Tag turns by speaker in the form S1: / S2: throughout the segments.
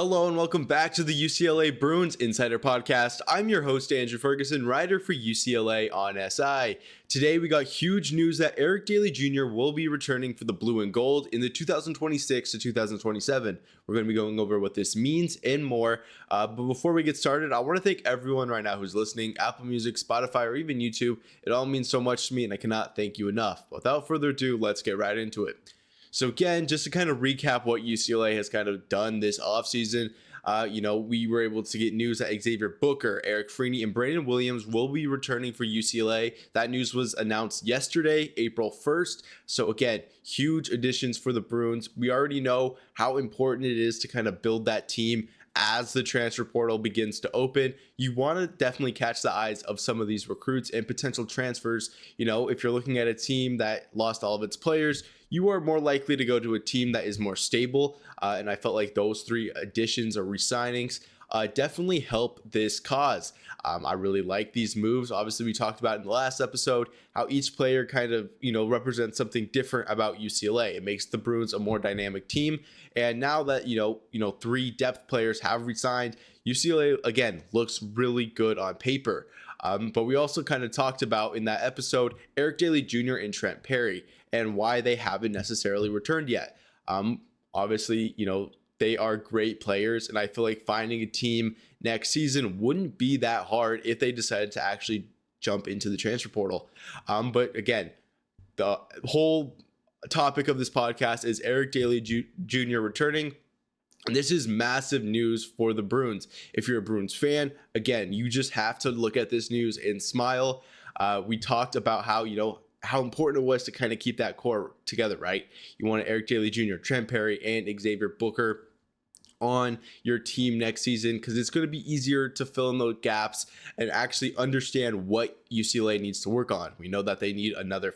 S1: Hello and welcome back to the UCLA Bruins Insider Podcast. I'm your host, Andrew Ferguson, writer for UCLA on SI. Today we got huge news that Eric Dailey Jr. will be returning for the Blue and Gold in the 2026 to 2027. We're going to be going over what this means and more. But before we get started, I want to thank everyone right now who's listening, Apple Music, Spotify, or even YouTube. It all means so much to me and I cannot thank you enough. Without further ado, let's get right into it. So again, just to kind of recap what UCLA has kind of done this offseason, we were able to get news that Xavier Booker, Eric Freeney, and Brandon Williams will be returning for UCLA. That news was announced yesterday, April 1st. So again, huge additions for the Bruins. We already know how important it is to kind of build that team as the transfer portal begins to open. You want to definitely catch the eyes of some of these recruits and potential transfers. If you're looking at a team that lost all of its players, you are more likely to go to a team that is more stable. And I felt like those three additions or re-signings definitely help this cause. I really like these moves. Obviously, we talked about in the last episode how each player kind of, represents something different about UCLA. It makes the Bruins a more dynamic team. And now that, three depth players have re-signed, UCLA, again, looks really good on paper. But we also kind of talked about in that episode, Eric Dailey Jr. and Trent Perry and why they haven't necessarily returned yet. Obviously, they are great players, and I feel like finding a team next season wouldn't be that hard if they decided to actually jump into the transfer portal. But again, the whole topic of this podcast is Eric Dailey Jr. returning. And this is massive news for the Bruins. If you're a Bruins fan, again, you just have to look at this news and smile. We talked about how important it was to kind of keep that core together, right? You want Eric Dailey Jr., Trent Perry, and Xavier Booker on your team next season because it's going to be easier to fill in those gaps and actually understand what UCLA needs to work on. We know that they need another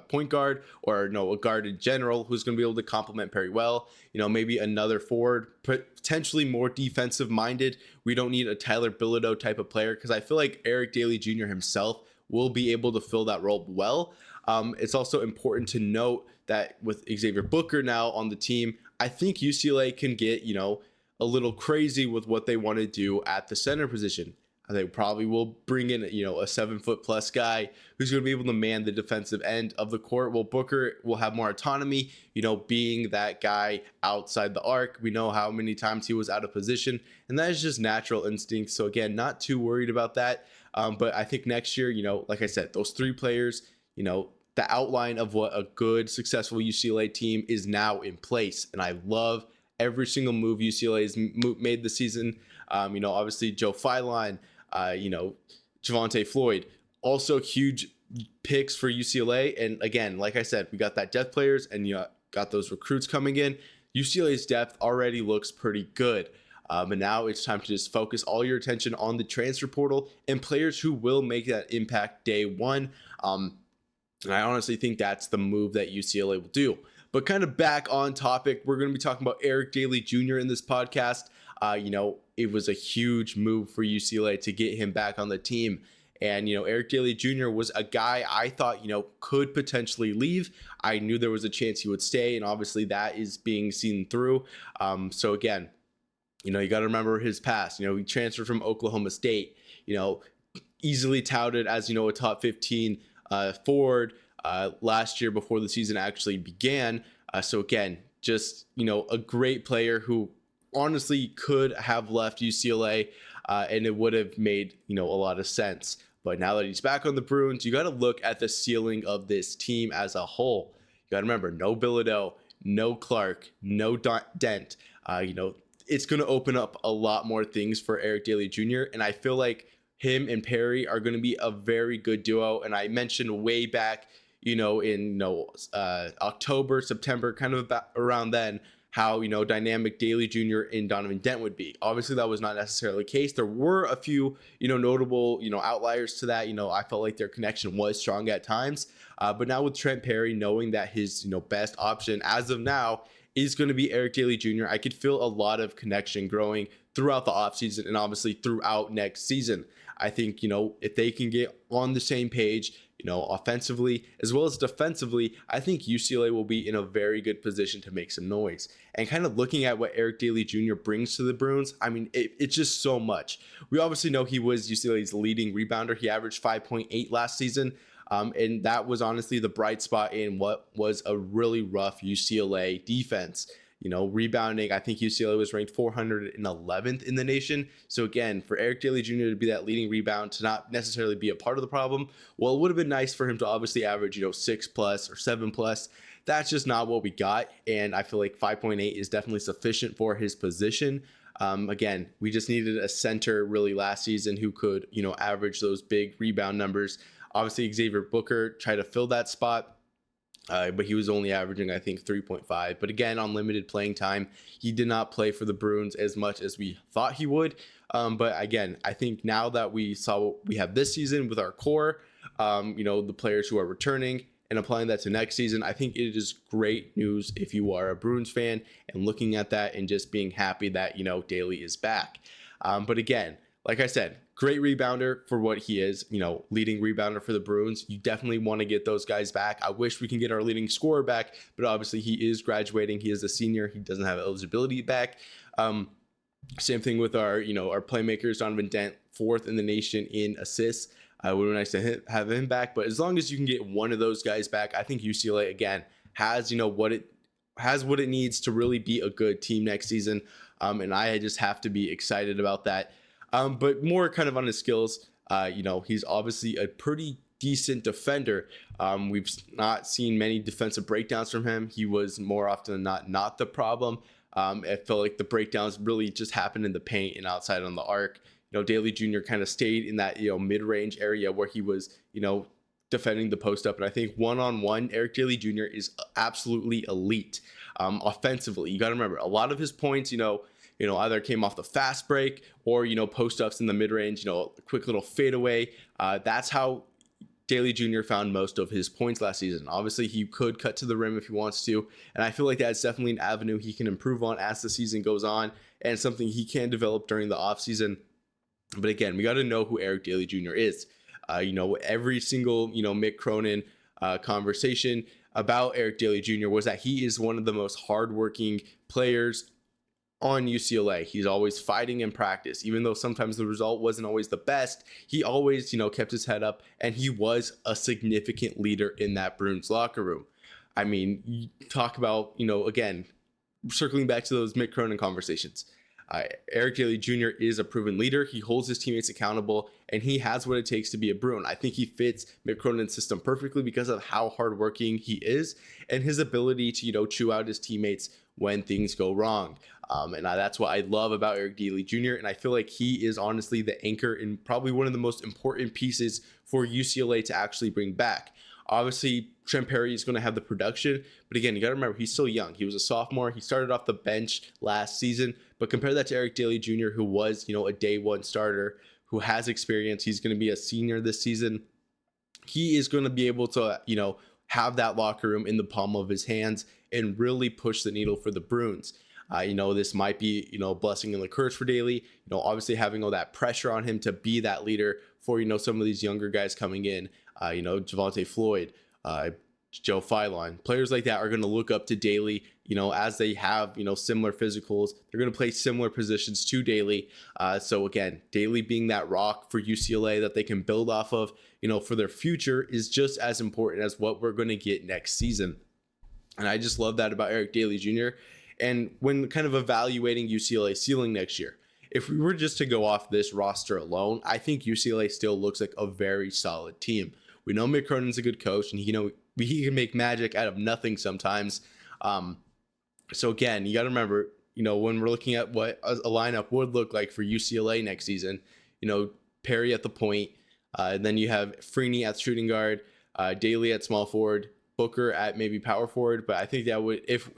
S1: point guard or a guard in general who's going to be able to complement Perry well. Maybe another forward, potentially more defensive minded. We don't need a Tyler Bilodeau type of player because I feel like Eric Dailey Jr. himself will be able to fill that role well. It's also important to note that with Xavier Booker now on the team, I think UCLA can get, a little crazy with what they want to do at the center position. They probably will bring in, a 7-foot plus guy who's going to be able to man the defensive end of the court. Well, Booker will have more autonomy, being that guy outside the arc. We know how many times he was out of position, and that is just natural instinct. So again, not too worried about that. But I think next year, like I said, those three players, the outline of what a good, successful UCLA team is now in place. And I love every single move UCLA has made this season. Obviously Joe Philon, Javonte Floyd, also huge picks for UCLA. And again, like I said, we got that depth players and you got those recruits coming in. UCLA's depth already looks pretty good. But now it's time to just focus all your attention on the transfer portal and players who will make that impact day one. And I honestly think that's the move that UCLA will do. But kind of back on topic, we're going to be talking about Eric Dailey Jr. in this podcast. It was a huge move for UCLA to get him back on the team. And, Eric Dailey Jr. was a guy I thought, could potentially leave. I knew there was a chance he would stay. And obviously that is being seen through. So again, you got to remember his past. He transferred from Oklahoma State, easily touted as, a top 15 forward last year before the season actually began. So again, just, a great player who honestly could have left UCLA and it would have made, a lot of sense. But now that he's back on the Bruins, you got to look at the ceiling of this team as a whole. You got to remember, no Bilodeau, no Clark, no Dent. It's going to open up a lot more things for Eric Dailey Jr. And I feel like him and Perry are going to be a very good duo. And I mentioned way back, in October, September, kind of about around then, how, dynamic Dailey Jr. and Donovan Dent would be. Obviously, that was not necessarily the case. There were a few, notable, outliers to that. I felt like their connection was strong at times. But now with Trent Perry, knowing that his, best option as of now is going to be Eric Dailey Jr. I could feel a lot of connection growing throughout the offseason and obviously throughout next season. I think, if they can get on the same page, offensively as well as defensively, I think UCLA will be in a very good position to make some noise. And kind of looking at what Eric Dailey Jr. brings to the Bruins, I mean, it's just so much. We obviously know he was UCLA's leading rebounder. He averaged 5.8 last season. And that was honestly the bright spot in what was a really rough UCLA defense. Rebounding, I think UCLA was ranked 411th in the nation. So again, for Eric Dailey Jr. to be that leading rebound, to not necessarily be a part of the problem, well, it would have been nice for him to obviously average, 6 plus or 7 plus. That's just not what we got. And I feel like 5.8 is definitely sufficient for his position. Again, we just needed a center really last season who could, average those big rebound numbers. Obviously, Xavier Booker tried to fill that spot. But he was only averaging, I think, 3.5. But again, on limited playing time, he did not play for the Bruins as much as we thought he would. But again, I think now that we saw what we have this season with our core, the players who are returning and applying that to next season, I think it is great news if you are a Bruins fan and looking at that and just being happy that, Dailey is back. But again, like I said, great rebounder for what he is, leading rebounder for the Bruins. You definitely want to get those guys back. I wish we can get our leading scorer back, but obviously he is graduating. He is a senior. He doesn't have eligibility back. Same thing with our playmakers. Donovan Dent, 4th in the nation in assists. It would be nice to have him back, but as long as you can get one of those guys back, I think UCLA again has, what it needs to really be a good team next season. And I just have to be excited about that. But more kind of on his skills, he's obviously a pretty decent defender. We've not seen many defensive breakdowns from him. He was more often than not the problem. I felt like the breakdowns really just happened in the paint and outside on the arc. Dailey Jr. kind of stayed in that, mid-range area where he was, defending the post up. And I think one-on-one, Eric Dailey Jr. is absolutely elite offensively. You got to remember, a lot of his points, either came off the fast break or, post-ups in the mid-range, a quick little fadeaway. That's how Dailey Jr. found most of his points last season. Obviously, he could cut to the rim if he wants to, and I feel like that's definitely an avenue he can improve on as the season goes on and something he can develop during the offseason. But again, we got to know who Eric Dailey Jr. is. Every single, Mick Cronin conversation about Eric Dailey Jr. was that he is one of the most hardworking players on UCLA. He's always fighting in practice, even though sometimes the result wasn't always the best. He always, kept his head up, and he was a significant leader in that Bruins locker room. I mean, you talk about, again, circling back to those Mick Cronin conversations. Eric Dailey Jr. is a proven leader. He holds his teammates accountable, and he has what it takes to be a Bruin. I think he fits Mick Cronin's system perfectly because of how hardworking he is and his ability to, chew out his teammates when things go wrong. And that's what I love about Eric Dailey Jr. And I feel like he is honestly the anchor and probably one of the most important pieces for UCLA to actually bring back. Obviously, Trent Perry is going to have the production, but again, you got to remember, he's still young. He was a sophomore. He started off the bench last season, but compare that to Eric Dailey Jr., who was, a day one starter, who has experience. He's going to be a senior this season. He is going to be able to, have that locker room in the palm of his hands and really push the needle for the Bruins. This might be, a blessing and a curse for Dailey, obviously having all that pressure on him to be that leader for, some of these younger guys coming in, Javonte Floyd, Joe Philon. Players like that are going to look up to Dailey, as they have, similar physicals. They're going to play similar positions to Dailey. So again, Dailey being that rock for UCLA that they can build off of, for their future is just as important as what we're going to get next season. And I just love that about Eric Dailey Jr. And when kind of evaluating UCLA's ceiling next year, if we were just to go off this roster alone, I think UCLA still looks like a very solid team. We know Mick Cronin's a good coach, and he can make magic out of nothing sometimes. So again, you got to remember, when we're looking at what a lineup would look like for UCLA next season, Perry at the point, and then you have Freeney at shooting guard, Dailey at small forward, Booker at maybe power forward. But I think that would, if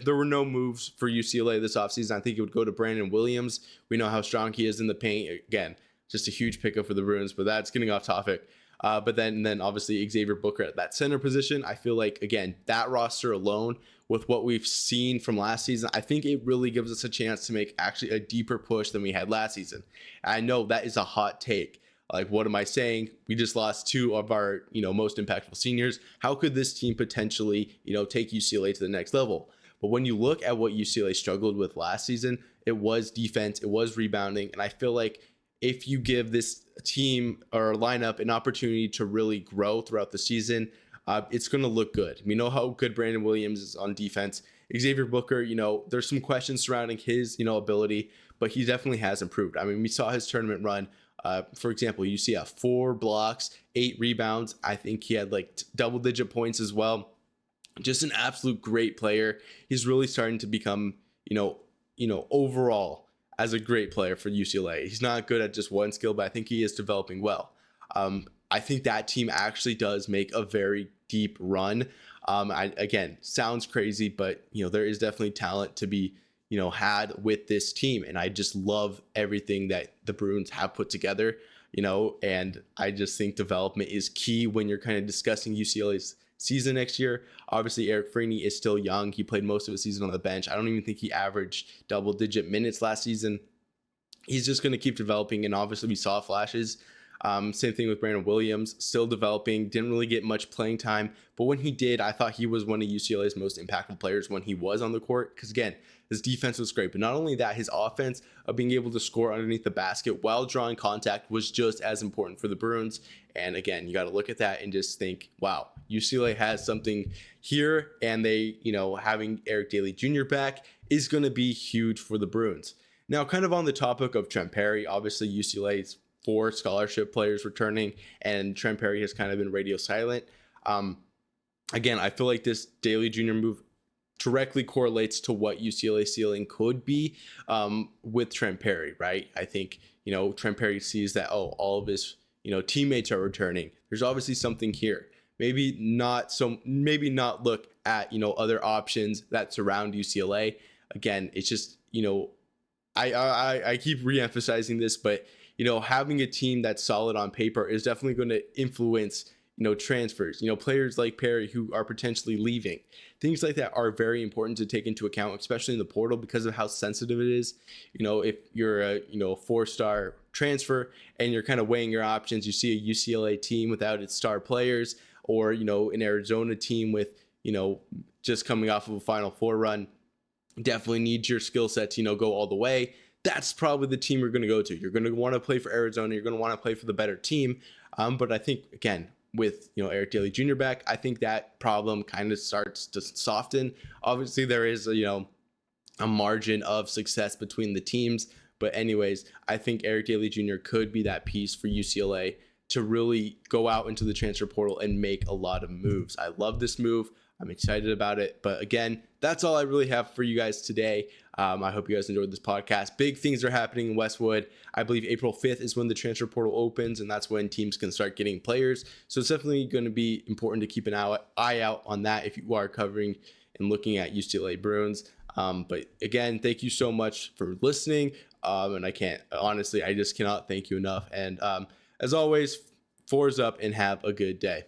S1: there were no moves for UCLA this offseason, I think it would go to Brandon Williams. We know how strong he is in the paint. Again, just a huge pickup for the Bruins, but that's getting off topic. But then obviously Xavier Booker at that center position. I feel like, again, that roster alone with what we've seen from last season, I think it really gives us a chance to make actually a deeper push than we had last season. And I know that is a hot take. Like, what am I saying? We just lost two of our, most impactful seniors. How could this team potentially, take UCLA to the next level? But when you look at what UCLA struggled with last season, it was defense, it was rebounding. And I feel like if you give this team or lineup an opportunity to really grow throughout the season, it's going to look good. We know how good Brandon Williams is on defense. Xavier Booker, there's some questions surrounding his, ability, but he definitely has improved. I mean, we saw his tournament run. For example, UCF, 4 blocks, 8 rebounds. I think he had like double-digit points as well. Just an absolute great player. He's really starting to become, overall as a great player for UCLA. He's not good at just one skill, but I think he is developing well. I think that team actually does make a very deep run. Again, sounds crazy, but there is definitely talent to be had with this team, and I just love everything that the Bruins have put together. And I just think development is key when you're kind of discussing UCLA's season next year. Obviously, Eric Freeney is still young. He played most of his season on the bench. I don't even think he averaged double-digit minutes last season. He's just going to keep developing, and obviously we saw flashes. Same thing with Brandon Williams, still developing, didn't really get much playing time. But when he did, I thought he was one of UCLA's most impactful players when he was on the court. Because again, his defense was great. But not only that, his offense of being able to score underneath the basket while drawing contact was just as important for the Bruins. And again, you got to look at that and just think, wow, UCLA has something here. And they, having Eric Dailey Jr. back is going to be huge for the Bruins. Now, kind of on the topic of Trent Perry, obviously UCLA's 4 scholarship players returning, and Trent Perry has kind of been radio silent. Again, I feel like this Dailey Jr. move directly correlates to what UCLA ceiling could be with Trent Perry, right? I think, Trent Perry sees that, all of his, teammates are returning. There's obviously something here. Maybe not look at, other options that surround UCLA. Again, it's just, I keep re-emphasizing this, but having a team that's solid on paper is definitely going to influence, transfers, players like Perry who are potentially leaving. Things like that are very important to take into account, especially in the portal because of how sensitive it is. If you're a, 4-star transfer and you're kind of weighing your options, you see a UCLA team without its star players, or, an Arizona team with, just coming off of a Final Four run, definitely needs your skill set to, go all the way. That's probably the team you're going to go to. You're going to want to play for Arizona. You're going to want to play for the better team. But I think, again, with, Eric Dailey Jr. back, I think that problem kind of starts to soften. Obviously, there is, a margin of success between the teams. But anyways, I think Eric Dailey Jr. could be that piece for UCLA to really go out into the transfer portal and make a lot of moves. I love this move. I'm excited about it. But again, that's all I really have for you guys today. I hope you guys enjoyed this podcast. Big things are happening in Westwood. I believe April 5th is when the transfer portal opens, and that's when teams can start getting players. So it's definitely going to be important to keep an eye out on that if you are covering and looking at UCLA Bruins. But again, thank you so much for listening. And I just cannot thank you enough. And as always, fours up and have a good day.